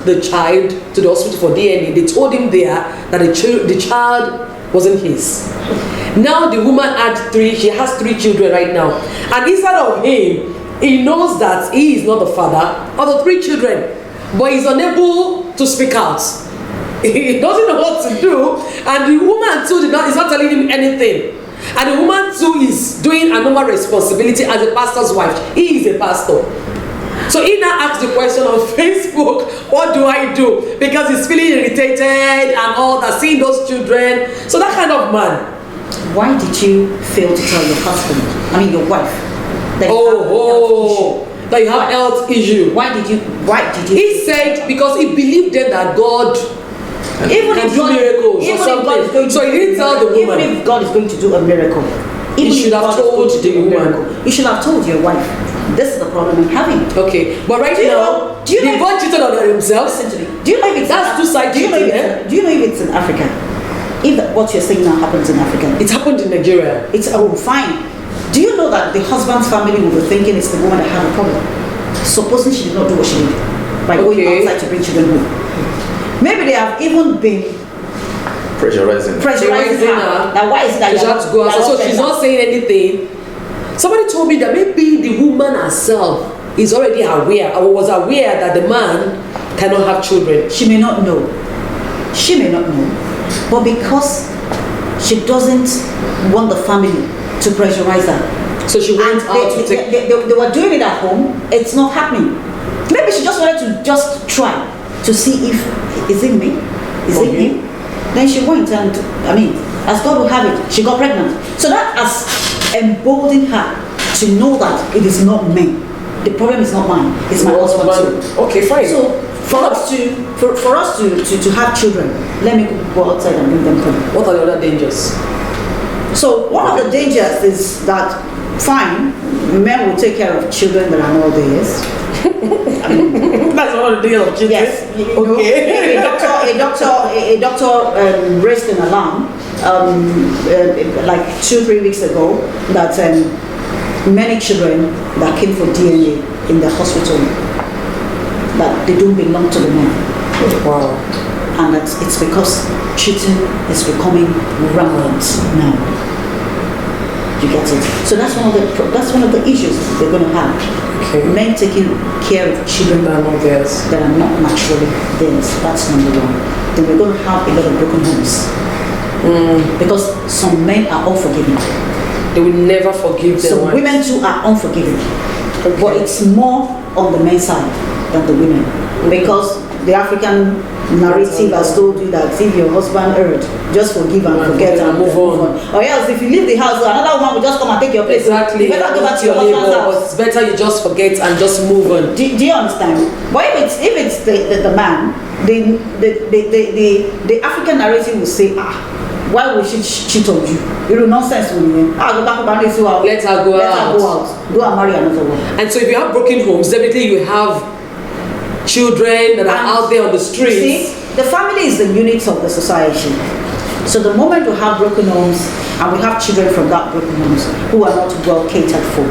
the child to the hospital for DNA. They told him there that the child wasn't his. Now the woman she has 3 children right now. And instead of him, he knows that he is not the father of the 3 children, but he's unable to speak out. He doesn't know what to do, and the woman too is not telling him anything. And the woman too is doing a normal responsibility as a pastor's wife. He is a pastor. So he now asked the question on Facebook, what do I do? Because he's feeling irritated and all that, seeing those children. So that kind of man. Why did you fail to tell your husband, your wife, that that you have health issue? Why did you? He said because he believed then that God even if do miracles or something. So he didn't tell the woman. Even if God is going to do a miracle, he should have told the woman. You should have told your wife. This is the problem I'm having. Okay, but right now, they both cheated on themselves. Listen to me. Do you know if it's that's two-sided? Do you know if it's in Africa? If what you're saying now happens in Africa, it happened in Nigeria. It's fine. Do you know that the husband's family will be thinking it's the woman that had a problem? Supposing she did not do what she did by going outside to bring children home. Maybe they have even been pressurizing her. Now why is it that she has to go outside? So she's not saying anything. Somebody told me that maybe the woman herself is already aware or was aware that the man cannot have children. She may not know. But because she doesn't want the family to pressurize her, so she went out to take. They were doing it at home. It's not happening. Maybe she just wanted to just try to see if is it me, is it him. Then she went and as God will have it, she got pregnant. So that has emboldened her to know that it is not me. The problem is not mine. It's my husband too. Okay, fine. So for us to have children, let me go outside and bring them home. What are the other dangers? So one of the dangers is that fine, men will take care of children that are not theirs. That's one of the dangers of children. Yes. Okay. A doctor raised an alarm like 2-3 weeks ago that many children that came for DNA in the hospital that they don't belong to the men. Wow. And it's because cheating is becoming rampant now. You get it? So that's one of the issues they're going to have. Okay. Men taking care of children that are not theirs, that are not naturally theirs. That's number one. Then we're going to have a lot of broken homes. Because some men are unforgiving. They will never forgive their wives. Women too are unforgiving. Okay. But it's more on the men's side than the women. Because the African narrative has told you that if your husband erred, just forgive and forget and move on. Or else if you leave the house, another woman will just come and take your place. Exactly. You better go back to your husband's house. But it's better you just forget and just move on. Do you understand? But if it's the man, the African narrative will say, why would she cheat on you? It will nonsense with you. Let her go out. Go and marry another one. And so if you have broken homes, definitely you have children that are out there on the streets. See, the family is the unit of the society. So the moment we have broken homes and we have children from that broken homes who are not well catered for,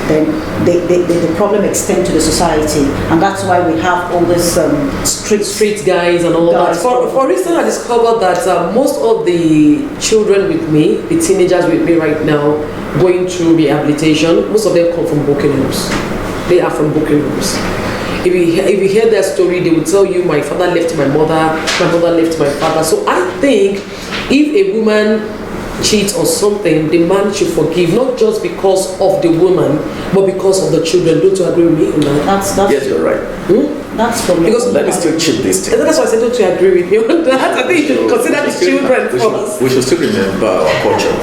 then the problem extends to the society, and that's why we have all this street guys and all that. For instance, I discovered that most of the children with me, the teenagers with me right now, going through rehabilitation, most of them come from broken homes. They are from broken homes. If you hear their story, they will tell you, my father left my mother left my father. So I think if a woman cheats or something, the man should forgive, not just because of the woman, but because of the children. Don't you agree with me on that? Yes, you're right. That's for me. Because let me still cheat this thing. That's why I said, don't you agree with me on that? I think you should consider the children first. We should still remember our culture.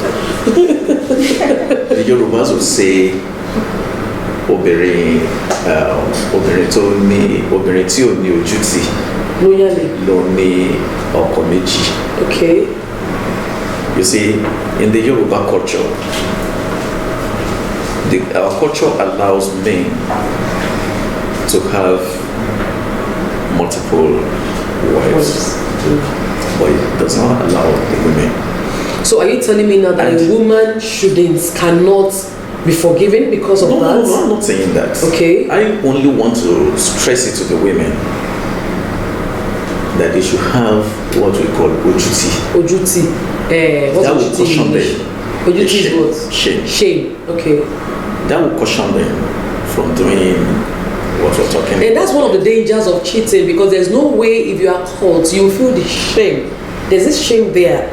The Yorubas will say, obìnrin tí ò ní ojú tì ló ní ọkọ méjì. Okay. You see, in the Yoruba culture, our culture allows men to have multiple wives, but it does not allow the women. So are you telling me now that a woman cannot be forgiven because of that? No, I'm not saying that. Okay. I only want to stress it to the women that they should have what we call ojuti. Ojuti. What's That will ojuti caution in English? them. Ojuti is Shame. what? Shame. Shame. Okay. That will caution them from doing what we're talking And that's one of the dangers of cheating, because there's no way if you are caught, you feel the shame. There's this shame there.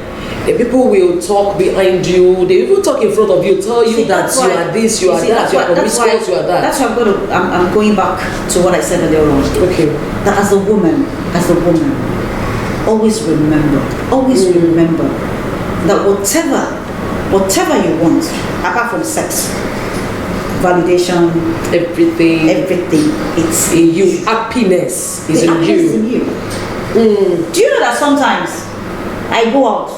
And people will talk behind you. They even talk in front of you, tell you See, that that's you why- are this, you are see, that, you are that's why- promiscuous, you are that. That's why I'm going back to what I said earlier on. Okay. That as a woman, always remember that whatever you want, apart from sex, validation, Everything it's in you. Happiness is the in happiness in you. you. Do you know that sometimes I go out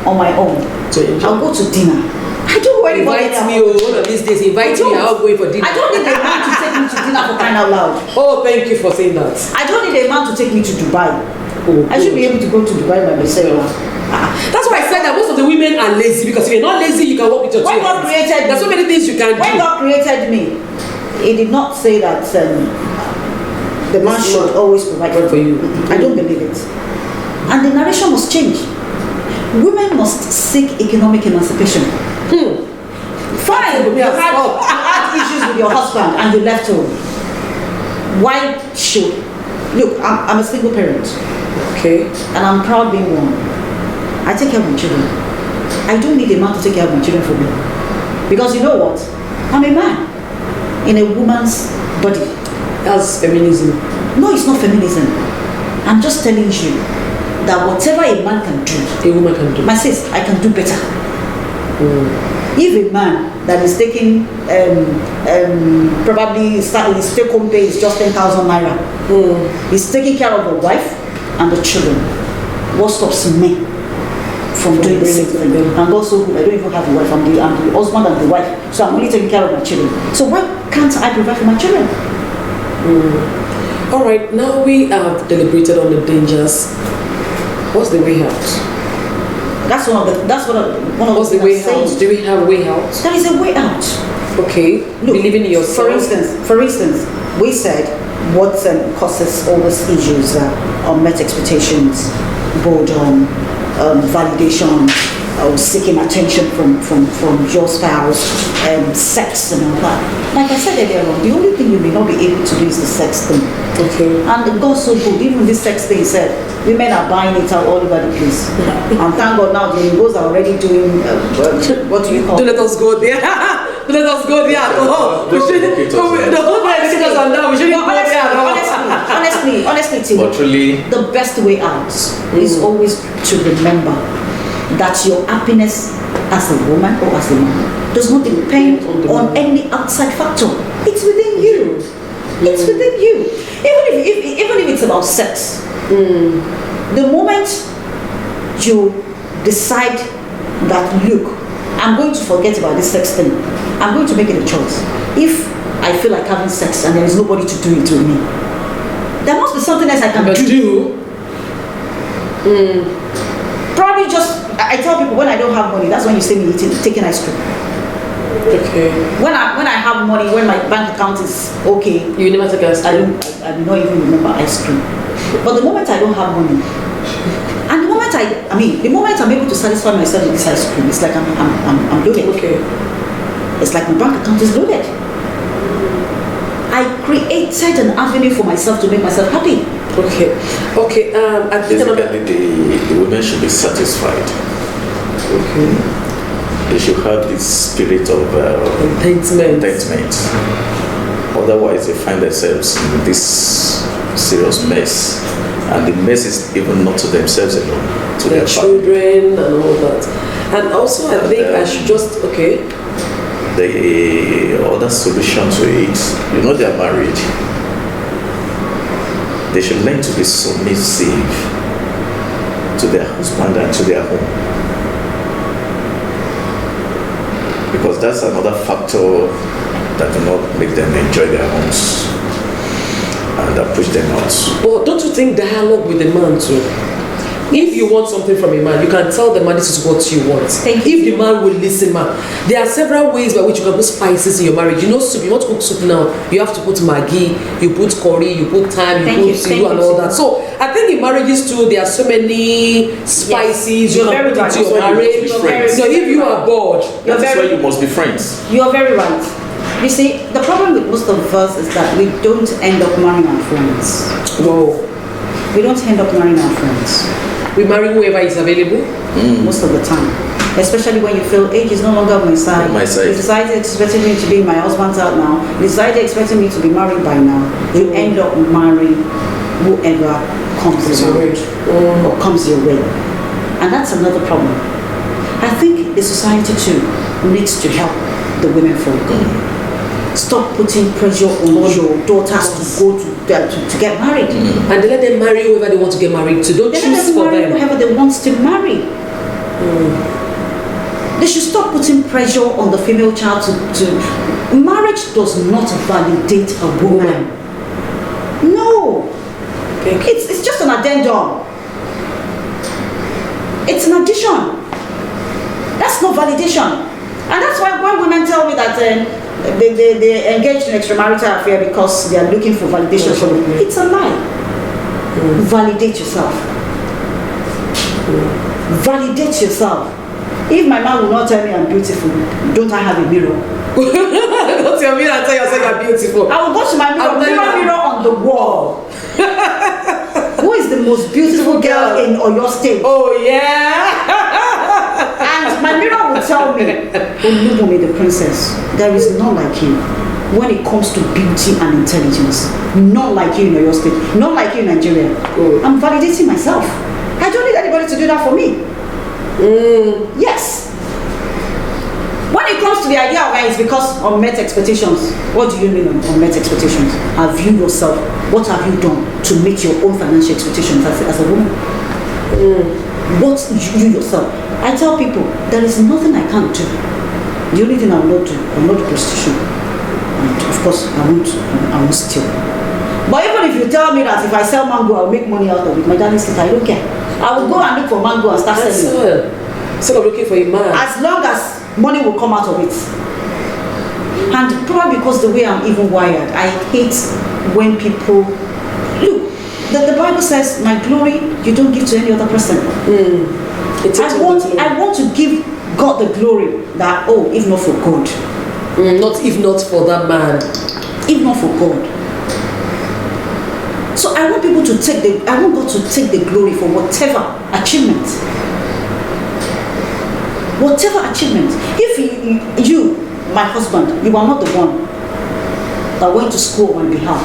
on my own? To enjoy. I'll go to dinner. I don't know anybody. Invite me one of these days. Invite me. I'll go for dinner. I don't need a man to take me to dinner for crying out loud. Oh, thank you for saying that. I don't need a man to take me to Dubai. Oh, I should be able to go to Dubai by myself. That's why I said that most of the women are lazy, because if you're not lazy, you can walk with your two When God hands. created There's so many things you can When do. God created me, He did not say that the man This should man always provide for you. I don't believe it. And the narration must change. Women must seek economic emancipation. Fine, you had issues with your husband and you left home. Why should? Look, I'm a single parent. Okay. And I'm proud being one. I take care of my children. I don't need a man to take care of my children for me. Because you know what? I'm a man in a woman's body. That's feminism. No, it's not feminism. I'm just telling you that whatever a man can do, A woman can do. my sis, I can do better. If a man that is taking probably his take home pay is just 10,000 naira, he's taking care of the wife and the children, what stops me from doing the same thing? And also, I don't even have a wife, I'm the husband and the wife, so I'm only taking care of my children. So why can't I provide for my children? All right. Now we have deliberated on the dangers. What's the way out? That's one of the What's the way things I'm out? saying. Do we have a way out? There is a way out. Okay. Look, Believing in yourself. For instance, we said what causes all these issues: unmet expectations, boredom, validation, seeking attention from your spouse, sex and all that. Like I said earlier on, the only thing you may not be able to do is the sex thing. Okay. And God's so good, even this sex thing said, women are buying it out all over the place. And thank God now the Igbos are already doing, what do you call Don't let us go there. Don't let us go there. Oh, we should. The whole time is on that. We shouldn't go there. Honestly, Timo, But really, the best way out is always to remember that your happiness as a woman or as a man does not depend on any outside factor. It's within you. It's within you. Even if it's about sex, the moment you decide that, look, I'm going to forget about this sex thing, I'm going to make it a choice. If I feel like having sex and there is nobody to do it with me, there must be something else I can do. Probably just, I tell people when I don't have money, that's when you see me taking ice cream. Okay. When I have money, when my bank account is okay, You never take us. I do not even remember ice cream. But the moment I don't have money, and the moment the moment I'm able to satisfy myself with this ice cream, it's like I'm loaded. Okay. It's like my bank account is loaded. I created an avenue for myself to make myself happy. Okay. Okay. I think basically the women should be satisfied. Okay. They should have this spirit of Contentment. contentment. Otherwise, they find themselves in this serious mess. And the mess is even not to themselves alone, to Their their family. children and all that. And also, I think I should just The other solution to it, they are married. They should learn to be submissive to their husband and to their home. Because that's another factor that do not make them enjoy their homes and that push them out. But don't you think dialogue with the man too? If you want something from a man, you can tell the man this is what you want. Thank you. If the man will listen, man. There are several ways by which you can put spices in your marriage. You know soup, you want to cook soup now, you have to put Maggi, you put curry, you put thyme, you put seaweed and all that. So I think in marriages too, there are so many spices you can put into your marriage. So if you are bored, that's why you must be friends. You are very right. You see, the problem with most of us is that we don't end up marrying our friends. Whoa. We don't end up marrying our friends. We marry whoever is available. Most of the time. Especially when you feel age is no longer on my side. On my side. You decided expecting me to be in my husband's house now. You decided expecting me to be married by now. You end up marrying whoever comes around or comes your way. And that's another problem. I think the society too needs to help the women folk. Stop putting pressure on your daughters to go to get married. And they let them marry whoever they want to get married to. Don't They choose let them for marry them. whoever they want to marry. They should stop putting pressure on the female child to marriage does not validate a woman. No. It's just an addendum. It's an addition. That's not validation. And that's why when women tell me that they engaged in extramarital affair because they are looking for validation from me, it's a lie. Validate yourself. Validate yourself. If my man will not tell me I'm beautiful, don't I have a mirror? Don't tell me and tell yourself you're beautiful. I will go to my mirror on the wall. Who is the most beautiful girl in Oyo State? Oh yeah. And my mirror will tell me, Olubunmi the princess, there is none like you when it comes to beauty and intelligence. None like you in Oyo State. None like you in Nigeria. I'm validating myself. I don't need anybody to do that for me. Yes. When it comes to the idea of it's because of met expectations, what do you mean on met expectations? Have you yourself, what have you done to meet your own financial expectations as a woman? What you yourself? I tell people, there is nothing I can't do. The only thing I will not do prostitution. And of course, I won't steal. But even if you tell me that if I sell mango, I'll make money out of it, my darling sister, I don't care. I will go and look for mango and start selling. Instead of looking for a man. As long as money will come out of it. And probably because the way I'm even wired, I hate when people look. The Bible says, "My glory you don't give to any other person." I want to give God the glory that if not for God, if not for that man, if not for God. So I want people to I want God to take the glory for whatever achievement. Whatever achievement. If you, my husband, you are not the one that went to school on my behalf.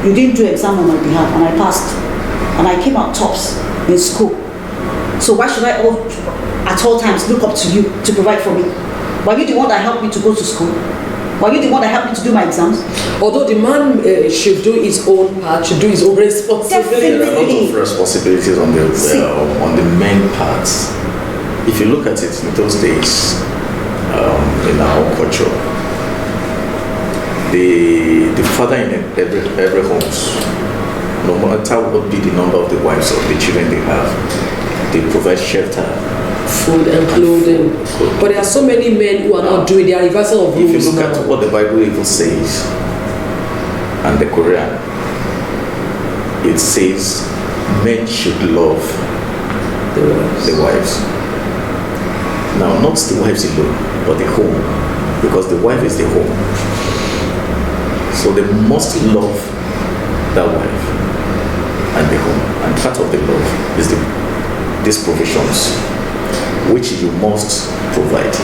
You didn't do exam on my behalf and I passed. And I came out tops in school. So why should I at all times look up to you to provide for me? Were you the one that helped me to go to school? Were you the one that helped me to do my exams? Although the man should do his own part, should do his own responsibility. There are a lot of responsibilities on the main parts. If you look at it in those days, in our culture, the father in every homes, no matter what be the number of the wives or the children they have, they provide shelter, food and clothing. But there are so many men who are not doing their reversal of rules. If you look at what the Bible even says and the Quran, it says men should love the wives. Now, not the wives alone, but the home, because the wife is the home. So they must love that wife and the home. And part of the love is these provisions, which you must provide.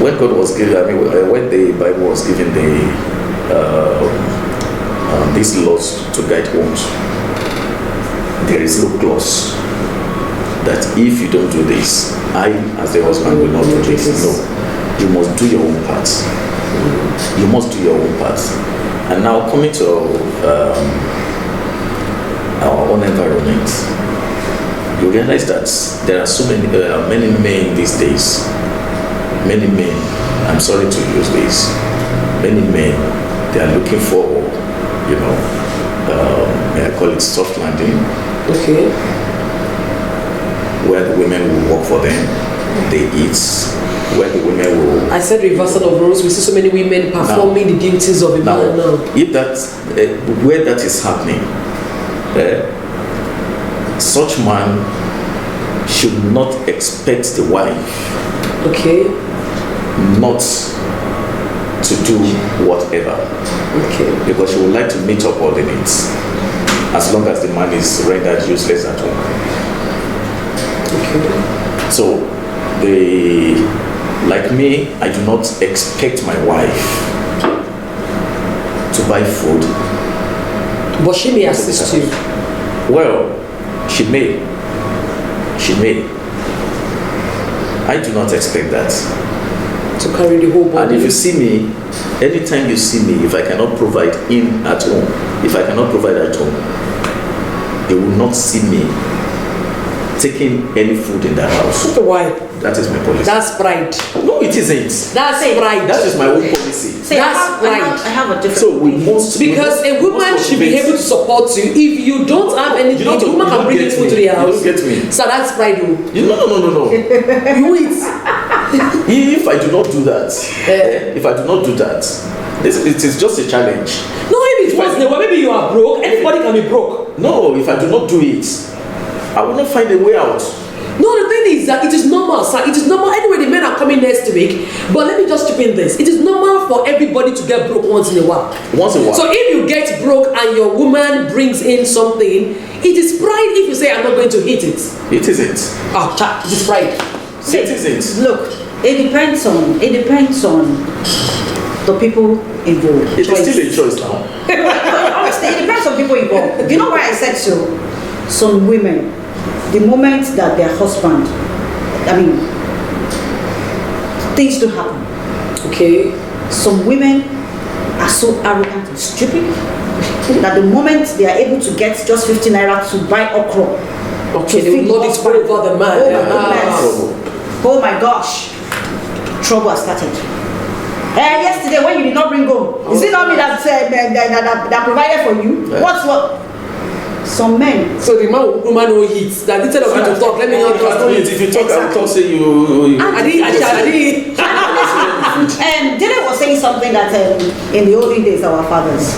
When God was giving, when the Bible was giving these laws to guide homes, there is no clause that if you don't do this, I, as the husband, will not do this. No, you must do your own part. You must do your own part. And now coming to our own environment, you realize that there are many men these days. Many men, I'm sorry to use this, many men, they are looking for, may I call it soft landing, Okay. Where the women will work for them, they eat. Where the women will. I said reversal of roles. We see so many women performing the duties of a man now. If that's where that is happening, such man should not expect the wife not to do whatever. Okay. Because she would like to meet up all the needs, as long as the man is rendered useless at home. Okay. So, like me, I do not expect my wife to buy food. But she may assist you. Well, she may. I do not expect that. To carry the whole body. And if you see me, anytime you see me, if I cannot provide at home, you will not see me taking any food in the house. Why? That is my policy. That's pride. No, it isn't. That's pride. That is my own policy. That's pride. I have a different. So we must. Because a woman should be able to support you. If you don't have anything, the woman can bring food to the house. You don't get me. So that's pride. No. You eat. If I do not do that, it is just a challenge. No, if it was maybe you are broke. Anybody can be broke. No, if I do not do it, I will not find a way out. No, the thing is that it is normal, sir. It is normal. Anyway, the men are coming next week. But let me just chip in this. It is normal for everybody to get broke once in a while. So if you get broke and your woman brings in something, it is pride if you say, I'm not going to eat it. It isn't. It is pride. See, it isn't. Look, it depends on the people involved. It is still a choice now. Honestly, it depends on people involved. You know why I said so? Some women, the moment that their husband, things to happen. Okay. Some women are so arrogant and stupid that the moment they are able to get just 50 naira to buy okra, they will not explode over the man. Oh my gosh, trouble has started. Yesterday when you did not bring home, is it not me that provided for you? What's some men. So the woman who eats that instead of you to talk, let me not just eat. If you talk, I will talk, say you. Dele was saying something that in the olden days, our fathers.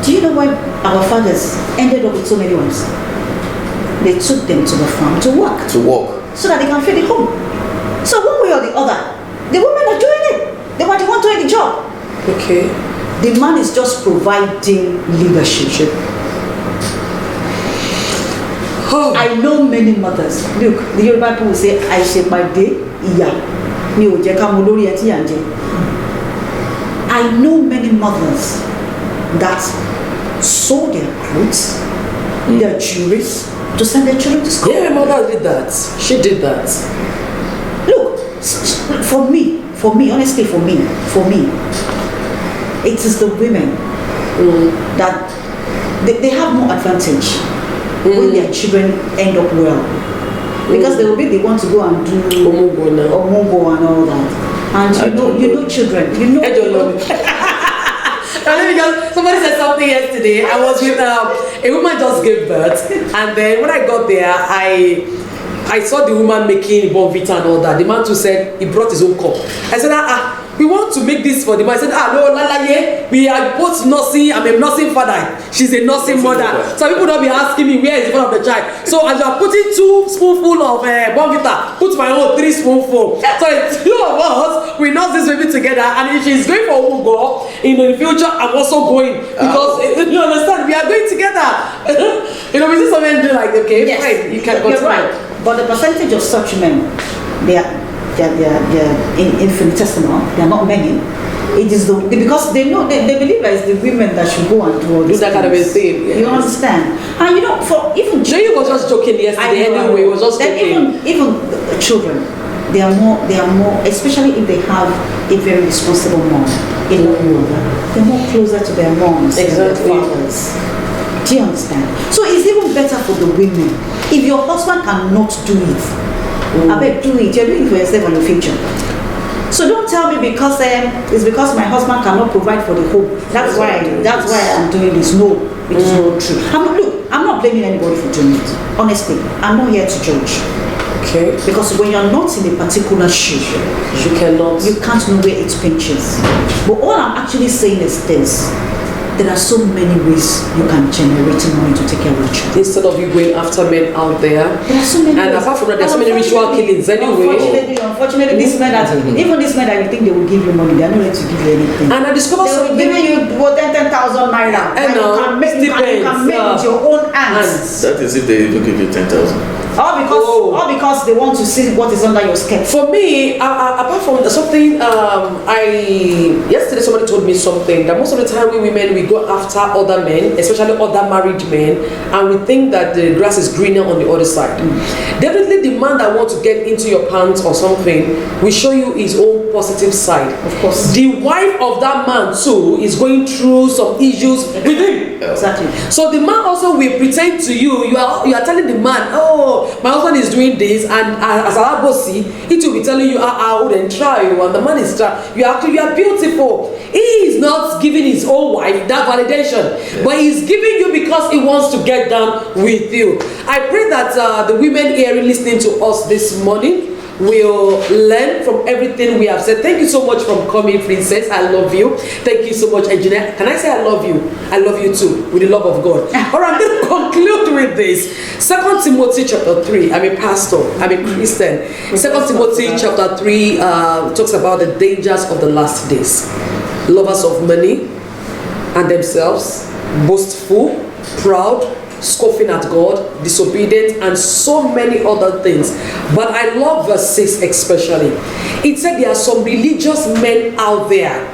Do you know why our fathers ended up with so many wives? They took them to the farm to work. So that they can feed the home. So one way or the other, the women are doing it. They were the one doing the job. Okay. The man is just providing leadership. I know many mothers. Look, the Yoruba people will say, I shape my day, I know many mothers that sold their clothes, their jewelry, to send their children to school. Yeah, my mother did that. She did that. Look, for me, honestly, for me, it is the women that they have more advantage when their children end up well, because they will be the one to go and do omogo and all that. And you know children, somebody said something yesterday. I was with a woman just gave birth, and then when I got there, I saw the woman making bonvita and all that. The man too said he brought his own cup. I said, we want to make this for the man. I said, no, we are both nursing. I'm a nursing father. She's a nursing mother. So people don't be asking me where is the father of the child. So as you are putting 2 spoonfuls of bonvita, put my own 3 spoonfuls. So the 2 of us, we nurse this baby together. And if she's going for Ugo, in the future, I'm also going. Because, you understand, we are going together. We see some men do like, okay, yes, fine, you can go. You're right. But the percentage of such men, they're infinitesimal. They are not many. It is because they know they believe that it's the women that should go and do all this. Do that kind of a thing. Yes. You understand? And for even Jay was just joking yesterday. Anyway, was just joking. Even children, they are more, especially if they have a very responsible mom. They're more closer to their moms than their fathers. Do you understand? So it's even better for the women. If your husband cannot do it, I beg, do it. You're doing it for yourself and your future. So don't tell me because it's because my husband cannot provide for the home. That's why I'm doing this. No, it is not true. I'm not not blaming anybody for doing it. Honestly, I'm not here to judge. Okay. Because when you're not in a particular shoe, You cannot. you can't know where it pinches. But all I'm actually saying is this. There are so many ways you can generate money to take care of your children. Instead of you going after men out there. There are so many And ways. apart from that, there are so many ritual killings anyway. Unfortunately, these men that, even these men that you think they will give you money, they are not ready to give you anything. And I discovered They will something. give you 10,000 naira. And you can make with your own hands. That is if they even give you 10,000. All because they want to see what is under your skirt. For me, apart from something, yesterday somebody told me something that most of the time we women, we go after other men, especially other married men, and we think that the grass is greener on the other side. Definitely the man that wants to get into your pants or something will show you his own positive side. Of course. The wife of that man too is going through some issues with him. Exactly. So the man also will pretend to you. You are telling the man, oh, my husband is doing this, and as a bossy, it will be telling you, I wouldn't try you, and the man is trying. You are beautiful. He is not giving his own wife that validation, but he's giving you because he wants to get down with you. I pray that the women here listening to us this morning will learn from everything we have said. Thank you so much for coming, Princess. I love you. Thank you so much, Engineer. Can I say I love you? I love you too, with the love of God. All right, I'm going to conclude with this. 2 Timothy chapter 3. I'm a pastor. I'm a Christian. 2 Timothy chapter 3 talks about the dangers of the last days. Lovers of money and themselves, boastful, proud, scoffing at God, disobedient, and so many other things. But I love verse 6 especially. It said there are some religious men out there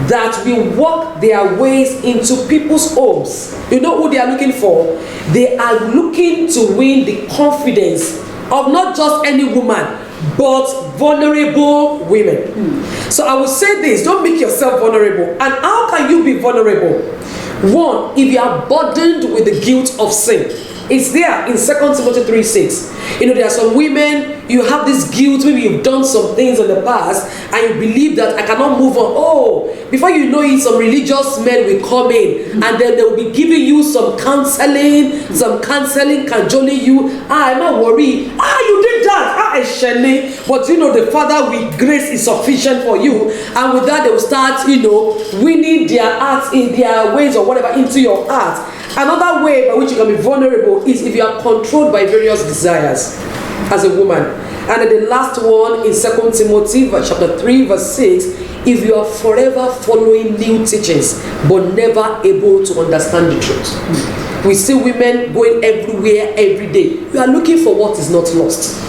that will walk their ways into people's homes. You know who they are looking for? They are looking to win the confidence of not just any woman, but vulnerable women. So I will say this, don't make yourself vulnerable. And how can you be vulnerable? One, if you are burdened with the guilt of sin. It's there in 2 Timothy 3:6. You know, there are some women, you have this guilt, maybe you've done some things in the past, and you believe that I cannot move on. Oh, before you know it, some religious men will come in, and then they will be giving you some counseling, cajoling you. I'm not worried. You did that. Shelley. But you know, the Father with grace is sufficient for you. And with that, they will start, winning their hearts in their ways or whatever into your heart. Another way by which you can be vulnerable is if you are controlled by various desires as a woman. And then the last one in 2 Timothy chapter 3 verse 6, if you are forever following new teachings but never able to understand the truth. We see women going everywhere every day. You are looking for what is not lost.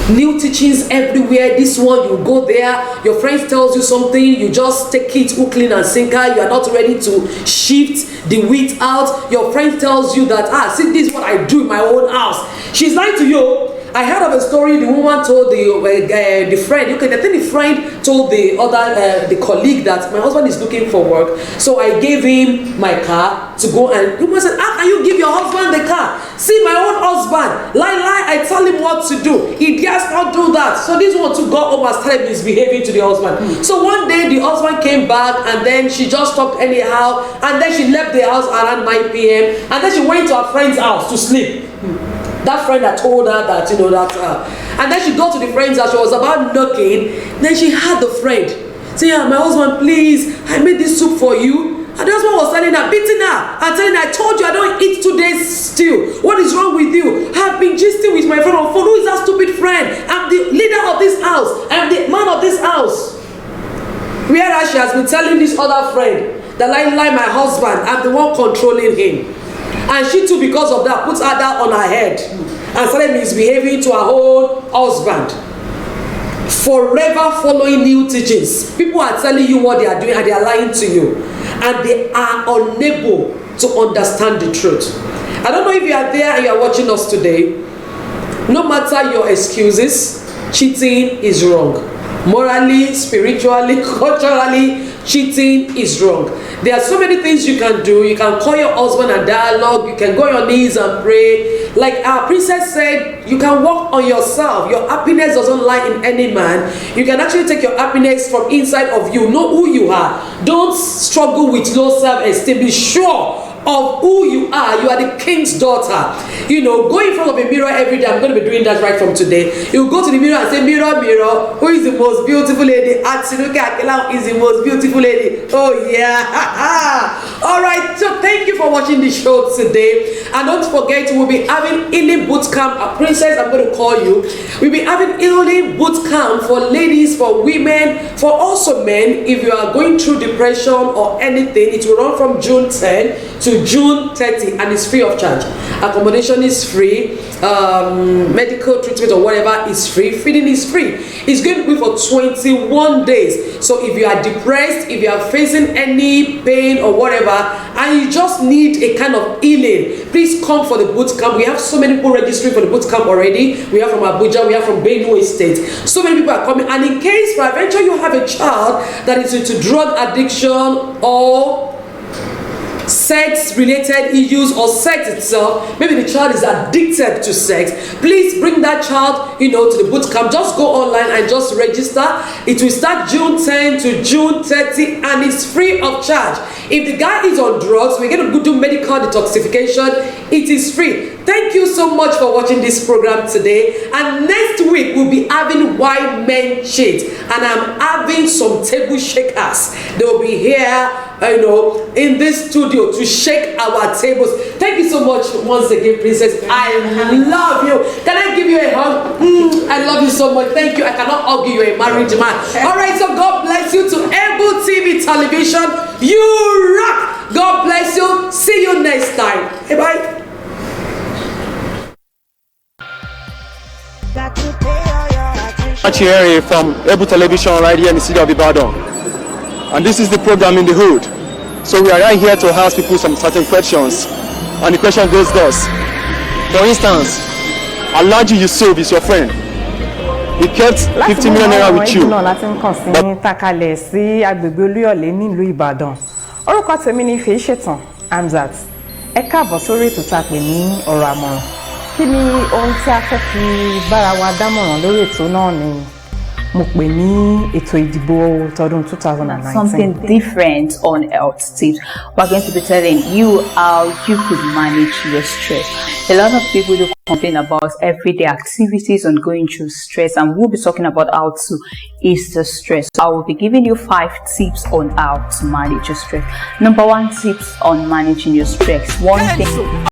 New teachings everywhere. This one, you go there, your friends tells you something, you just take it hook, line and sinker. You are not ready to shift the wheat out. Your friend tells you that, see, this is what I do in my own house. She's lying to you. I heard of a story. The woman told the friend. Okay, I think the friend told the colleague that my husband is looking for work, so I gave him my car to go. And the woman said, "How can you give your husband the car? See, my own husband, lie. I tell him what to do. He dares not do that." So this one to go home and started misbehaving to the husband. So one day the husband came back, and then she just talked anyhow, and then she left the house around 9 p.m. and then she went to her friend's house to sleep. That friend that told her that, and then she got to the friend's house, she was about knocking, then she had the friend say, my husband, please, I made this soup for you. And the husband was telling her, beating her, and telling her, I told you I don't eat today's stew. What is wrong with you? I've been gisting with my friend on phone. Who is that stupid friend? I'm the leader of this house. I'm the man of this house. Whereas she has been telling this other friend that my husband, I'm the one controlling him. And she too, because of that, puts her down on her head and started misbehaving to her own husband. Forever following new teachings. People are telling you what they are doing and they are lying to you. And they are unable to understand the truth. I don't know if you are there and you are watching us today. No matter your excuses, cheating is wrong. Morally, spiritually, culturally, cheating is wrong. There are so many things you can do. You can call your husband and dialogue. You can go on your knees and pray. Like our princess said, you can work on yourself. Your happiness doesn't lie in any man. You can actually take your happiness from inside of you. Know who you are. Don't struggle with low self-esteem. Be sure of who you are. You are the king's daughter. You know, go in front of a mirror every day. I'm going to be doing that right from today. You go to the mirror and say, mirror, mirror, who is the most beautiful lady? Atinuke Akelam is the most beautiful lady. Oh yeah. All right, so thank you for watching the show today. And don't forget, we'll be having healing boot camp. Princess, I'm going to call you. We'll be having healing boot camp for ladies, for women, for also men. If you are going through depression or anything, it will run from June 10 to June 30, and it's free of charge. Accommodation is free, medical treatment or whatever is free, feeding is free. It's going to be for 21 days. So if you are depressed, if you are facing any pain or whatever, and you just need a kind of healing, please come for the boot camp. We have so many people registering for the boot camp already. We have from Abuja, we have from Benue State. So many people are coming. And in case peradventure you have a child that is into drug addiction or sex-related issues or sex itself, maybe the child is addicted to sex, please bring that child, you know, to the boot camp. Just go online and just register. It will start June 10 to June 30, and it's free of charge. If the guy is on drugs, we're going to do medical detoxification. It is free. Thank you so much for watching this program today. And next week we'll be having Why Men Cheat, and I'm having some table shakers. They will be here, you know, in this studio to shake our tables. Thank you so much once again, Princess. I love you. Can I give you a hug? I love you so much. Thank you. I cannot hug you. You're a married man. All right, so God bless you. To Able TV Television, you rock. God bless you. See you next time. Hey, bye. Here from Able Television right here in the city of Ibadan, and this is the program In the Hood. So we are right here to ask people some certain questions, and the question goes thus. For instance, Alhaji Yusuf is your friend. He kept 50 million naira with you. Láti ń kàn sí ní takalẹ̀ sí agbègbè Olúyọ̀lé nílùú Ìbàdàn. Orúkọ tèmi ni Fèyíṣetàn Hamzat. Ẹ káàbọ̀ sórí ètò tá a pè ní ọ̀rọ̀ àmọ̀ràn. Kí ni ohun tí a fẹ́ fi bára wa dámọ̀ràn lórí ètò náà ni mo pè ní ètò ìdìbò tọdún 2019. Something different on health tips. We're going to be telling you how you could manage your stress. A lot of people do complain about everyday activities and going through stress, and we'll be talking about how to ease the stress. I will be giving you 5 tips on how to manage your stress. Number 1 tips on managing your stress. One thing